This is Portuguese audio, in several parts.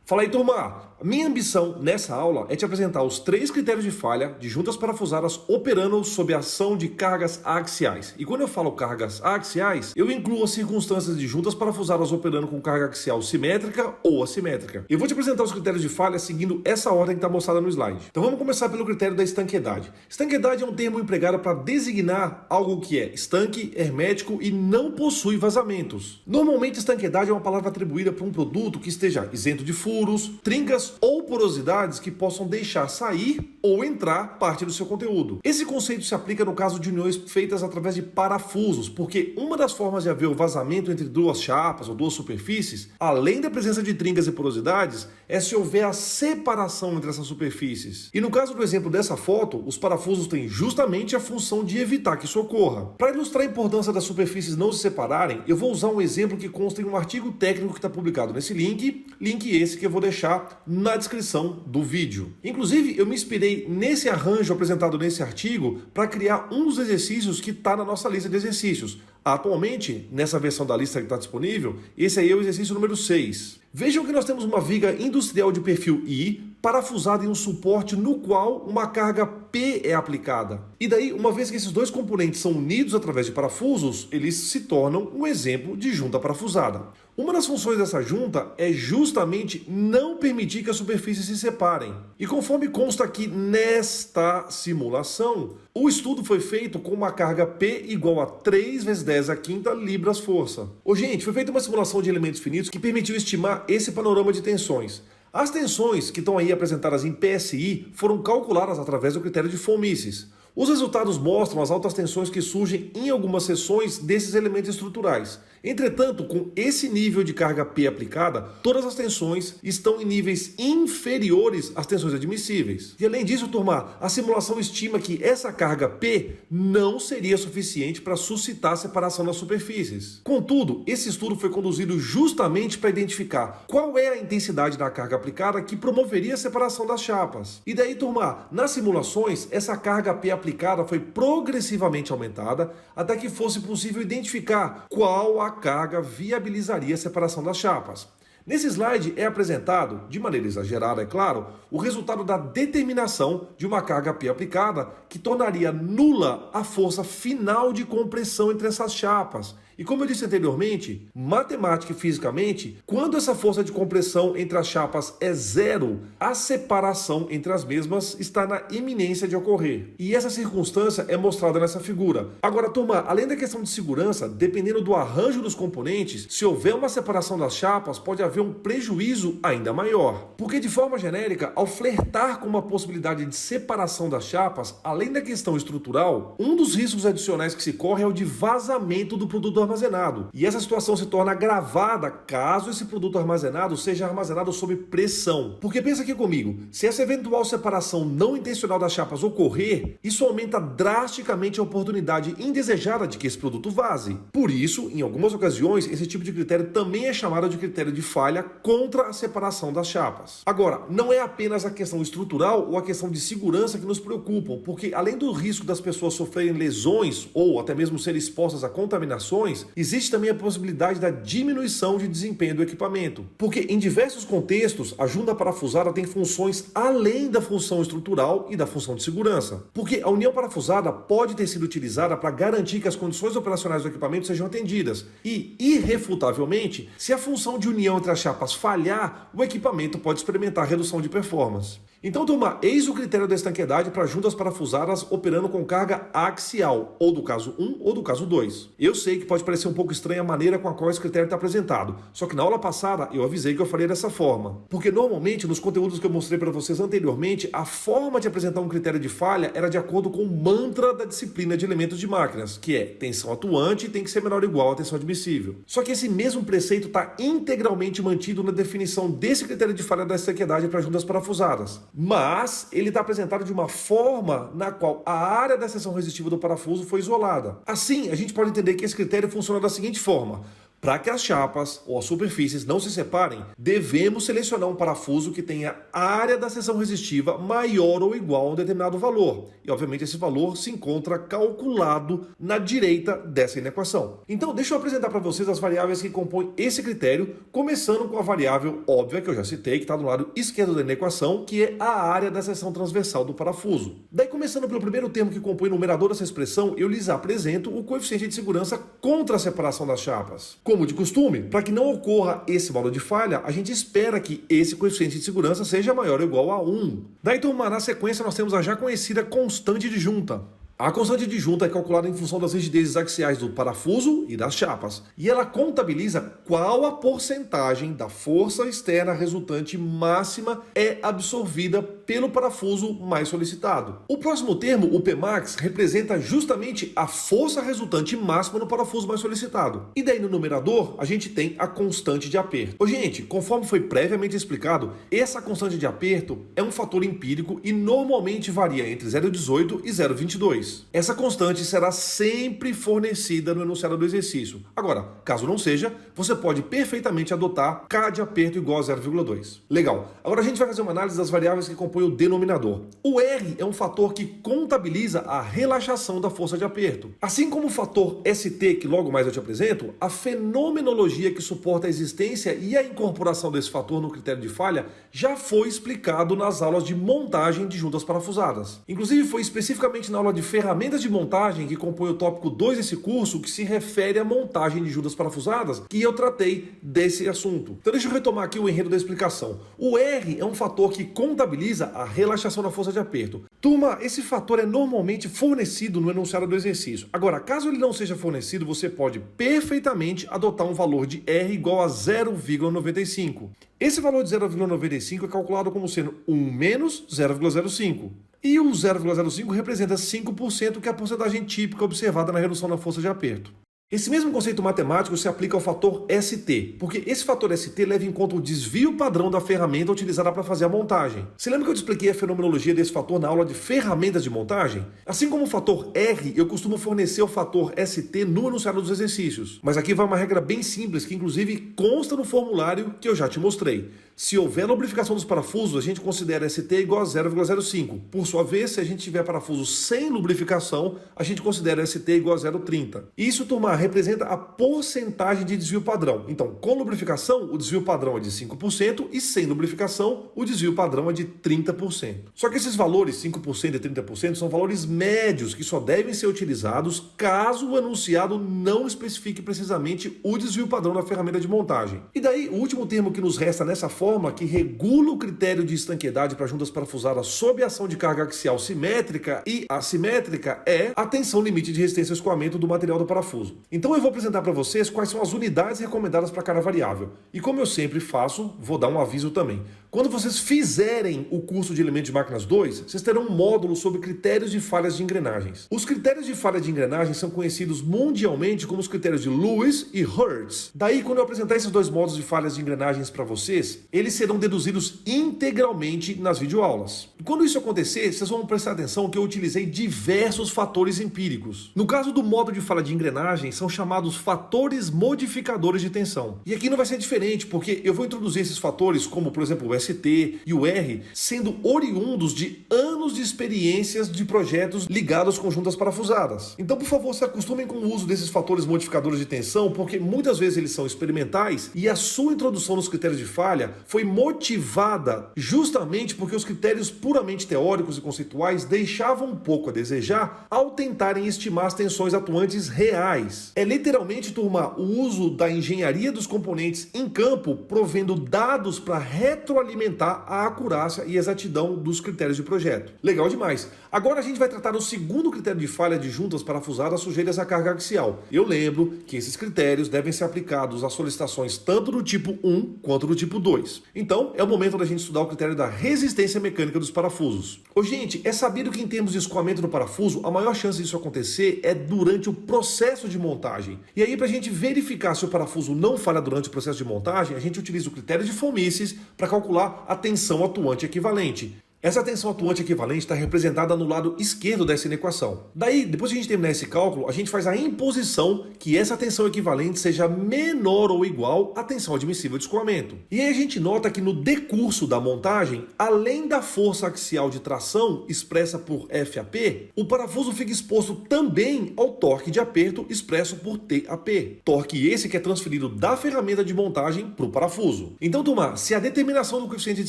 Fala aí, turma! Minha ambição nessa aula é te apresentar os 3 critérios de falha de juntas parafusadas operando sob a ação de cargas axiais. E quando eu falo cargas axiais, eu incluo as circunstâncias de juntas parafusadas operando com carga axial simétrica ou assimétrica. Eu vou te apresentar os critérios de falha seguindo essa ordem que está mostrada no slide. Então vamos começar pelo critério da estanqueidade. Estanqueidade é um termo empregado para designar algo que é estanque, hermético e não possui vazamentos. Normalmente, estanqueidade é uma palavra atribuída para um produto que esteja isento de furos, trincas ou porosidades que possam deixar sair ou entrar parte do seu conteúdo. Esse conceito se aplica no caso de uniões feitas através de parafusos, porque uma das formas de haver o vazamento entre duas chapas ou duas superfícies, além da presença de trincas e porosidades, é se houver a separação entre essas superfícies. E no caso do exemplo dessa foto, os parafusos têm justamente a função de evitar que isso ocorra. Para ilustrar a importância das superfícies não se separarem, eu vou usar um exemplo que consta em um artigo técnico que está publicado nesse link esse que eu vou deixar na descrição do vídeo. Inclusive, eu me inspirei nesse arranjo apresentado nesse artigo para criar um dos exercícios que está na nossa lista de exercícios. Atualmente, nessa versão da lista que está disponível, esse aí é o exercício número 6. Vejam que nós temos uma viga industrial de perfil I parafusada em um suporte no qual uma carga P é aplicada. E daí, uma vez que esses dois componentes são unidos através de parafusos, eles se tornam um exemplo de junta parafusada. Uma das funções dessa junta é justamente não permitir que as superfícies se separem. E conforme consta aqui nesta simulação, o estudo foi feito com uma carga P igual a 3 vezes 10 à quinta libras força. Gente, foi feita uma simulação de elementos finitos que permitiu estimar esse panorama de tensões. As tensões que estão aí apresentadas em PSI foram calculadas através do critério de von Mises. Os resultados mostram as altas tensões que surgem em algumas seções desses elementos estruturais. Entretanto, com esse nível de carga P aplicada, todas as tensões estão em níveis inferiores às tensões admissíveis. E além disso, turma, a simulação estima que essa carga P não seria suficiente para suscitar a separação das superfícies. Contudo, esse estudo foi conduzido justamente para identificar qual é a intensidade da carga aplicada que promoveria a separação das chapas. E daí, turma, nas simulações, essa carga P aplicada foi progressivamente aumentada até que fosse possível identificar qual a carga viabilizaria a separação das chapas. Nesse slide é apresentado, de maneira exagerada, é claro, o resultado da determinação de uma carga P aplicada que tornaria nula a força final de compressão entre essas chapas. E como eu disse anteriormente, matemática e fisicamente, quando essa força de compressão entre as chapas é zero, a separação entre as mesmas está na iminência de ocorrer. E essa circunstância é mostrada nessa figura. Agora, turma, além da questão de segurança, dependendo do arranjo dos componentes, se houver uma separação das chapas, pode haver um prejuízo ainda maior. Porque, de forma genérica, ao flertar com uma possibilidade de separação das chapas, além da questão estrutural, um dos riscos adicionais que se corre é o de vazamento do produto armazenado. E essa situação se torna agravada caso esse produto armazenado seja armazenado sob pressão. Porque pensa aqui comigo, se essa eventual separação não intencional das chapas ocorrer, isso aumenta drasticamente a oportunidade indesejada de que esse produto vaze. Por isso, em algumas ocasiões, esse tipo de critério também é chamado de critério de falha contra a separação das chapas. Agora, não é apenas a questão estrutural ou a questão de segurança que nos preocupam, porque além do risco das pessoas sofrerem lesões ou até mesmo serem expostas a contaminações, existe também a possibilidade da diminuição de desempenho do equipamento. Porque em diversos contextos, a junta parafusada tem funções além da função estrutural e da função de segurança. Porque a união parafusada pode ter sido utilizada para garantir que as condições operacionais do equipamento sejam atendidas. E, irrefutavelmente, se a função de união entre as chapas falhar, o equipamento pode experimentar redução de performance. Então, turma, eis o critério da estanqueidade para juntas parafusadas operando com carga axial, ou do caso 1 ou do caso 2. Eu sei que pode parecer um pouco estranha a maneira com a qual esse critério está apresentado, só que na aula passada eu avisei que eu faria dessa forma. Porque normalmente, nos conteúdos que eu mostrei para vocês anteriormente, a forma de apresentar um critério de falha era de acordo com o mantra da disciplina de elementos de máquinas, que é tensão atuante tem que ser menor ou igual à tensão admissível. Só que esse mesmo preceito está integralmente mantido na definição desse critério de falha da estanqueidade para juntas parafusadas. Mas ele está apresentado de uma forma na qual a área da seção resistiva do parafuso foi isolada. Assim, a gente pode entender que esse critério funciona da seguinte forma. Para que as chapas ou as superfícies não se separem, devemos selecionar um parafuso que tenha área da seção resistiva maior ou igual a um determinado valor. E obviamente esse valor se encontra calculado na direita dessa inequação. Então deixa eu apresentar para vocês as variáveis que compõem esse critério, começando com a variável óbvia que eu já citei, que está no lado esquerdo da inequação, que é a área da seção transversal do parafuso. Daí, começando pelo primeiro termo que compõe o numerador dessa expressão, eu lhes apresento o coeficiente de segurança contra a separação das chapas. Como de costume, para que não ocorra esse modo de falha, a gente espera que esse coeficiente de segurança seja maior ou igual a 1. Daí, turma, na sequência nós temos a já conhecida constante de junta. A constante de junta é calculada em função das rigidezes axiais do parafuso e das chapas, e ela contabiliza qual a porcentagem da força externa resultante máxima é absorvida pelo parafuso mais solicitado. O próximo termo, o Pmax, representa justamente a força resultante máxima no parafuso mais solicitado. E daí no numerador, a gente tem a constante de aperto. Ô, gente, conforme foi previamente explicado, essa constante de aperto é um fator empírico e normalmente varia entre 0,18 e 0,22. Essa constante será sempre fornecida no enunciado do exercício. Agora, caso não seja, você pode perfeitamente adotar K de aperto igual a 0,2. Legal. Agora a gente vai fazer uma análise das variáveis que compõem o denominador. O R é um fator que contabiliza a relaxação da força de aperto. Assim como o fator ST, que logo mais eu te apresento, a fenomenologia que suporta a existência e a incorporação desse fator no critério de falha já foi explicado nas aulas de montagem de juntas parafusadas. Inclusive foi especificamente na aula de ferramentas de montagem que compõe o tópico 2 desse curso, que se refere à montagem de juntas parafusadas, que eu tratei desse assunto. Então deixa eu retomar aqui o enredo da explicação. O R é um fator que contabiliza a relaxação da força de aperto. Turma, esse fator é normalmente fornecido no enunciado do exercício. Agora, caso ele não seja fornecido, você pode perfeitamente adotar um valor de R igual a 0,95. Esse valor de 0,95 é calculado como sendo 1 menos 0,05. E o 0,05 representa 5%, que é a porcentagem típica observada na redução da força de aperto. Esse mesmo conceito matemático se aplica ao fator ST, porque esse fator ST leva em conta o desvio padrão da ferramenta utilizada para fazer a montagem. Você lembra que eu te expliquei a fenomenologia desse fator na aula de ferramentas de montagem? Assim como o fator R, eu costumo fornecer o fator ST no enunciado dos exercícios. Mas aqui vai uma regra bem simples, que inclusive consta no formulário que eu já te mostrei. Se houver lubrificação dos parafusos, a gente considera ST igual a 0,05. Por sua vez, se a gente tiver parafuso sem lubrificação, a gente considera ST igual a 0,30. Isso, turma, representa a porcentagem de desvio padrão. Então, com lubrificação, o desvio padrão é de 5% e sem lubrificação, o desvio padrão é de 30%. Só que esses valores, 5% e 30%, são valores médios que só devem ser utilizados caso o enunciado não especifique precisamente o desvio padrão da ferramenta de montagem. E daí, o último termo que nos resta nessa forma, que regula o critério de estanqueidade para juntas parafusadas sob ação de carga axial simétrica e assimétrica, é a tensão limite de resistência ao escoamento do material do parafuso. Então eu vou apresentar para vocês quais são as unidades recomendadas para cada variável. E como eu sempre faço, vou dar um aviso também. Quando vocês fizerem o curso de elementos de máquinas 2, vocês terão um módulo sobre critérios de falhas de engrenagens. Os critérios de falha de engrenagem são conhecidos mundialmente como os critérios de Lewis e Hertz. Daí, quando eu apresentar esses dois módulos de falhas de engrenagens para vocês, eles serão deduzidos integralmente nas videoaulas. E quando isso acontecer, vocês vão prestar atenção que eu utilizei diversos fatores empíricos. No caso do módulo de falha de engrenagem, são chamados fatores modificadores de tensão. E aqui não vai ser diferente, porque eu vou introduzir esses fatores, como por exemplo o ST e o R, sendo oriundos de anos de experiências de projetos ligados com juntas parafusadas. Então, por favor, se acostumem com o uso desses fatores modificadores de tensão, porque muitas vezes eles são experimentais e a sua introdução nos critérios de falha foi motivada justamente porque os critérios puramente teóricos e conceituais deixavam um pouco a desejar ao tentarem estimar as tensões atuantes reais. É literalmente, turma, o uso da engenharia dos componentes em campo provendo dados para retroalimentar a acurácia e exatidão dos critérios de projeto. Legal demais. Agora a gente vai tratar do segundo critério de falha de juntas parafusadas sujeitas à carga axial. Eu lembro que esses critérios devem ser aplicados às solicitações tanto do tipo 1 quanto do tipo 2. Então, é o momento da gente estudar o critério da resistência mecânica dos parafusos. Ô, gente, é sabido que em termos de escoamento do parafuso, a maior chance disso acontecer é durante o processo de montagem. E aí, para a gente verificar se o parafuso não falha durante o processo de montagem, a gente utiliza o critério de Fomices para calcular a tensão atuante equivalente. Essa tensão atuante equivalente está representada no lado esquerdo dessa equação. Daí, depois que a gente terminar esse cálculo, a gente faz a imposição que essa tensão equivalente seja menor ou igual à tensão admissível de escoamento. E aí a gente nota que no decurso da montagem, além da força axial de tração expressa por FAP, o parafuso fica exposto também ao torque de aperto expresso por TAP. Torque esse que é transferido da ferramenta de montagem para o parafuso. Então, turma, se a determinação do coeficiente de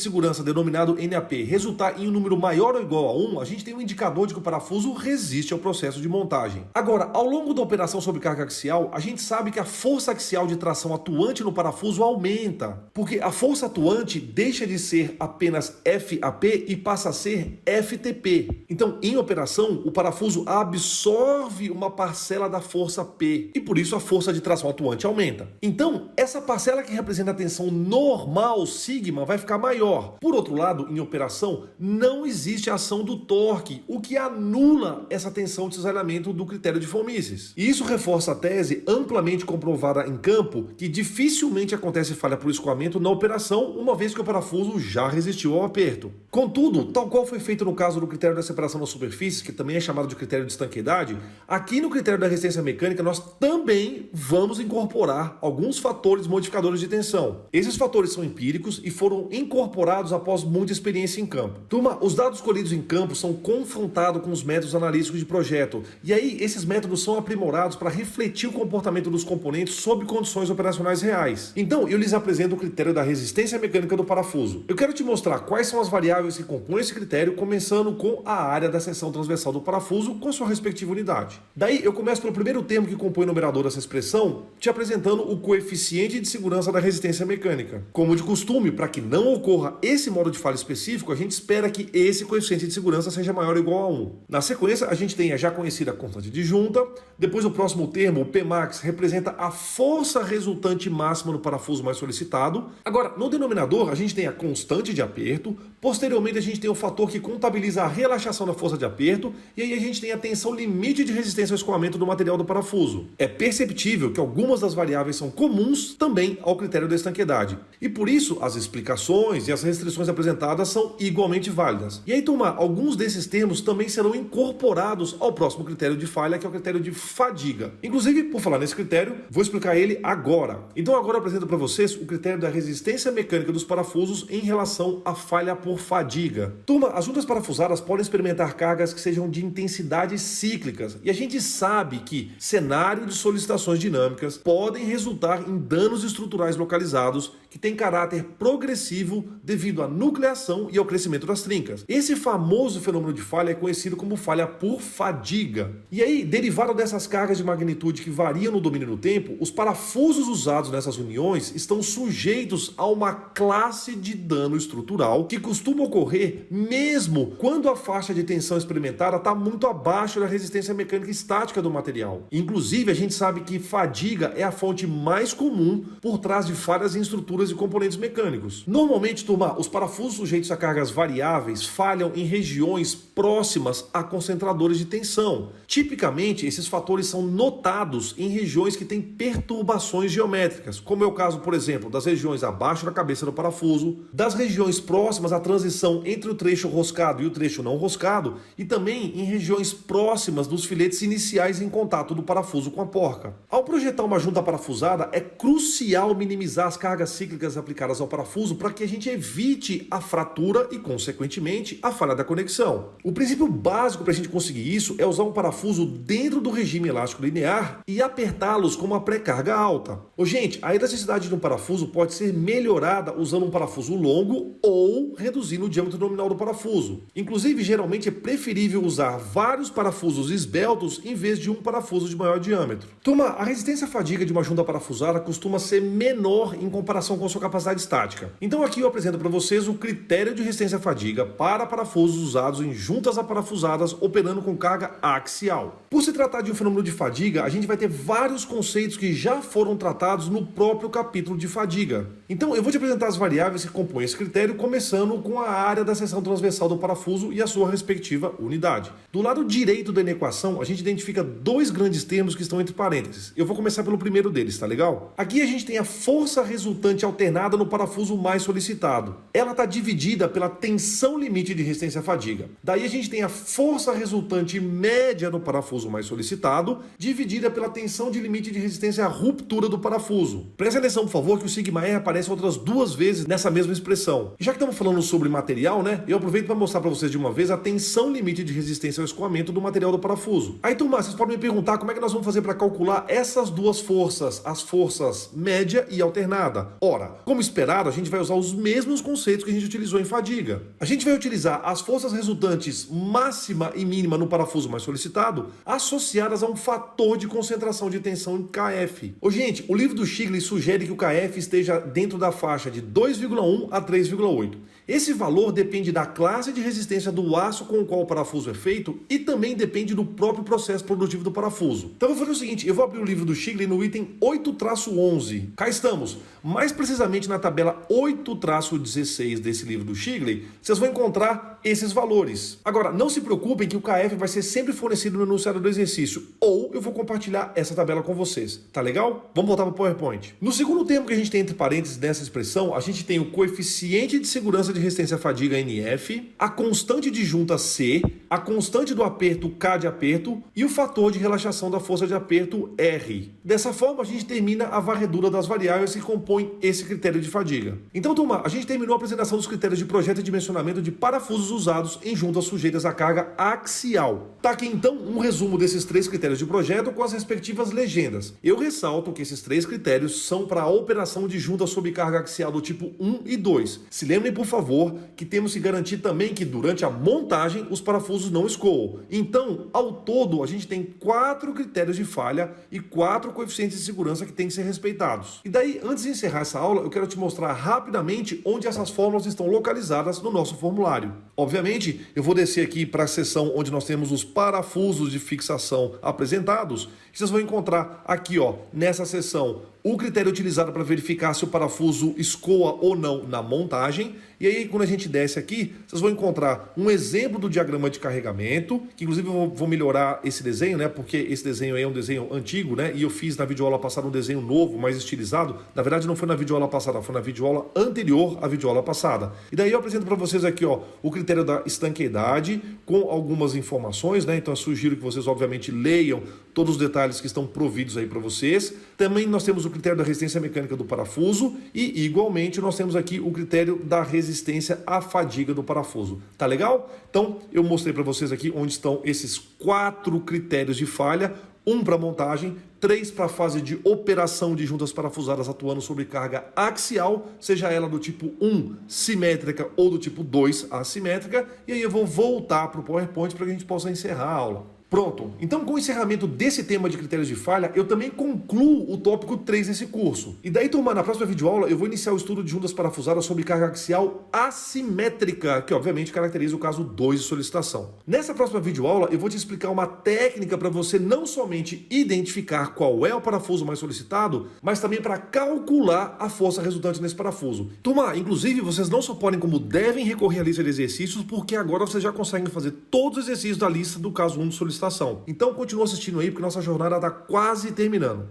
segurança denominado NAP resultar em um número maior ou igual a 1, a gente tem um indicador de que o parafuso resiste ao processo de montagem. Agora, ao longo da operação sobre carga axial, a gente sabe que a força axial de tração atuante no parafuso aumenta, porque a força atuante deixa de ser apenas FAP e passa a ser FTP. Então, em operação, o parafuso absorve uma parcela da força P e por isso a força de tração atuante aumenta. Então, essa parcela que representa a tensão normal, sigma, vai ficar maior. Por outro lado, em operação, não existe ação do torque, o que anula essa tensão de cisalhamento do critério de von Mises. E isso reforça a tese amplamente comprovada em campo que dificilmente acontece falha por escoamento na operação, uma vez que o parafuso já resistiu ao aperto. Contudo, tal qual foi feito no caso do critério da separação das superfícies, que também é chamado de critério de estanqueidade, aqui no critério da resistência mecânica nós também vamos incorporar alguns fatores modificadores de tensão. Esses fatores são empíricos e foram incorporados após muita experiência em campo. Turma, os dados colhidos em campo são confrontados com os métodos analíticos de projeto, e aí esses métodos são aprimorados para refletir o comportamento dos componentes sob condições operacionais reais. Então, eu lhes apresento o critério da resistência mecânica do parafuso. Eu quero te mostrar quais são as variáveis que compõem esse critério, começando com a área da seção transversal do parafuso com sua respectiva unidade. Daí, eu começo pelo primeiro termo que compõe o numerador dessa expressão, te apresentando o coeficiente de segurança da resistência mecânica. Como de costume, para que não ocorra esse modo de falha específico, a gente espera que esse coeficiente de segurança seja maior ou igual a 1. Na sequência, a gente tem a já conhecida constante de junta. Depois, o próximo termo, o Pmax, representa a força resultante máxima no parafuso mais solicitado. Agora, no denominador, a gente tem a constante de aperto. Posteriormente, a gente tem o fator que contabiliza a relaxação da força de aperto. E aí a gente tem a tensão limite de resistência ao escoamento do material do parafuso. É perceptível que algumas das variáveis são comuns também ao critério da estanqueidade. E por isso, as explicações e as restrições apresentadas são igualmente válidas. E aí, turma, alguns desses termos também serão incorporados ao próximo critério de falha, que é o critério de fadiga. Inclusive, por falar nesse critério, vou explicar ele agora. Então agora eu apresento para vocês o critério da resistência mecânica dos parafusos em relação à falha por fadiga. Turma, as juntas parafusadas podem experimentar cargas que sejam de intensidades cíclicas, e a gente sabe que cenário de solicitações dinâmicas podem resultar em danos estruturais localizados que têm caráter progressivo devido à nucleação e ao crescimento das trincas. Esse famoso fenômeno de falha é conhecido como falha por fadiga. E aí, derivado dessas cargas de magnitude que variam no domínio do tempo, os parafusos usados nessas uniões estão sujeitos a uma classe de dano estrutural que costuma ocorrer mesmo quando a faixa de tensão experimentada está muito abaixo da resistência mecânica estática do material. Inclusive, a gente sabe que fadiga é a fonte mais comum por trás de falhas em estruturas e componentes mecânicos. Normalmente, turma, os parafusos sujeitos a cargas variáveis falham em regiões próximas a concentradores de tensão. Tipicamente, esses fatores são notados em regiões que têm perturbações geométricas, como é o caso, por exemplo, das regiões abaixo da cabeça do parafuso, das regiões próximas à transição entre o trecho roscado e o trecho não roscado, e também em regiões próximas dos filetes iniciais em contato do parafuso com a porca. Ao projetar uma junta parafusada, é crucial minimizar as cargas cíclicas aplicadas ao parafuso para que a gente evite a fratura e, consequentemente, a falha da conexão. O princípio básico para a gente conseguir isso é usar um parafuso dentro do regime elástico linear e apertá-los com uma pré-carga alta. Gente, a elasticidade de um parafuso pode ser melhorada usando um parafuso longo ou reduzindo o diâmetro nominal do parafuso. Inclusive, geralmente é preferível usar vários parafusos esbeltos em vez de um parafuso de maior diâmetro. Turma, a resistência à fadiga de uma junta parafusada costuma ser menor em comparação com sua capacidade estática. Então aqui eu apresento para vocês o critério de resistência à fadiga para parafusos usados em juntas aparafusadas operando com carga axial. Por se tratar de um fenômeno de fadiga, a gente vai ter vários conceitos que já foram tratados no próprio capítulo de fadiga. Então eu vou te apresentar as variáveis que compõem esse critério, começando com a área da seção transversal do parafuso e a sua respectiva unidade. Do lado direito da equação, a gente identifica dois grandes termos que estão entre parênteses. Eu vou começar pelo primeiro deles, tá legal? Aqui a gente tem a força resultante alternada no parafuso mais solicitado. Ela está dividida pela tensão limite de resistência à fadiga. Daí a gente tem a força resultante média no parafuso mais solicitado, dividida pela tensão de limite de resistência à ruptura do parafuso. Presta atenção, por favor, que o σR aparece outras duas vezes nessa mesma expressão. E já que estamos falando sobre material, né? Eu aproveito para mostrar para vocês de uma vez a tensão limite de resistência ao escoamento do material do parafuso. Aí, turma, vocês podem me perguntar como é que nós vamos fazer para calcular essas duas forças, as forças média e alternada. Ora, como esperado, a gente vai usar os mesmos conceitos que a gente utilizou em fadiga. A gente vai utilizar as forças resultantes máxima e mínima no parafuso mais solicitado associadas a um fator de concentração de tensão em KF. Ô, gente, o livro do Shigley sugere que o KF esteja dentro da faixa de 2,1 a 3,8. Esse valor depende da classe de resistência do aço com o qual o parafuso é feito e também depende do próprio processo produtivo do parafuso. Então eu vou fazer o seguinte, eu vou abrir o livro do Shigley no item 8-11. Cá estamos. Mais precisamente na tabela 8-16 desse livro do Shigley, vocês vão encontrar esses valores. Agora, não se preocupem que o KF vai ser sempre fornecido no enunciado do exercício, ou eu vou compartilhar essa tabela com vocês. Tá legal? Vamos voltar para o PowerPoint. No segundo termo que a gente tem entre parênteses nessa expressão, a gente tem o coeficiente de segurança de resistência à fadiga NF, a constante de junta C, a constante do aperto K de aperto e o fator de relaxação da força de aperto R. Dessa forma, a gente termina a varredura das variáveis que compõem esse critério de fadiga. Então, turma, a gente terminou a apresentação dos critérios de projeto e dimensionamento de parafusos usados em juntas sujeitas à carga axial. Tá aqui então um resumo desses três critérios de projeto com as respectivas legendas. Eu ressalto que esses três critérios são para a operação de junta sob carga axial do tipo 1 e 2. Se lembrem, por favor, que temos que garantir também que durante a montagem os parafusos não escoam. Então, ao todo, a gente tem 4 critérios de falha e 4 coeficientes de segurança que têm que ser respeitados. E daí, antes de encerrar essa aula, eu quero te mostrar rapidamente onde essas fórmulas estão localizadas no nosso formulário. Obviamente, eu vou descer aqui para a seção onde nós temos os parafusos de fixação apresentados. Vocês vão encontrar aqui, ó, nessa seção, o critério utilizado para verificar se o parafuso escoa ou não na montagem. E aí, quando a gente desce aqui, vocês vão encontrar um exemplo do diagrama de carregamento, que inclusive eu vou melhorar esse desenho, né? Porque esse desenho aí é um desenho antigo, né? E eu fiz na videoaula passada um desenho novo, mais estilizado. Na verdade, não foi na videoaula passada, foi na videoaula anterior à videoaula passada. E daí eu apresento para vocês aqui, ó, o critério da estanqueidade, com algumas informações, né? Então eu sugiro que vocês, obviamente, leiam todos os detalhes que estão providos aí para vocês. Também nós temos o critério da resistência mecânica do parafuso e, igualmente, nós temos aqui o critério da resistência à fadiga do parafuso. Tá legal? Então, eu mostrei para vocês aqui onde estão esses 4 critérios de falha, 1 para montagem, 3 para a fase de operação de juntas parafusadas atuando sobre carga axial, seja ela do tipo 1 simétrica ou do tipo 2 assimétrica, e aí eu vou voltar para o PowerPoint para que a gente possa encerrar a aula. Pronto, então com o encerramento desse tema de critérios de falha, eu também concluo o tópico 3 desse curso. E daí, turma, na próxima videoaula eu vou iniciar o estudo de juntas parafusadas sobre carga axial assimétrica, que obviamente caracteriza o caso 2 de solicitação. Nessa próxima videoaula eu vou te explicar uma técnica para você não somente identificar qual é o parafuso mais solicitado, mas também para calcular a força resultante nesse parafuso. Turma, inclusive vocês não só podem como devem recorrer à lista de exercícios, porque agora vocês já conseguem fazer todos os exercícios da lista do caso 1 de solicitação. Então continua assistindo aí, porque nossa jornada está quase terminando.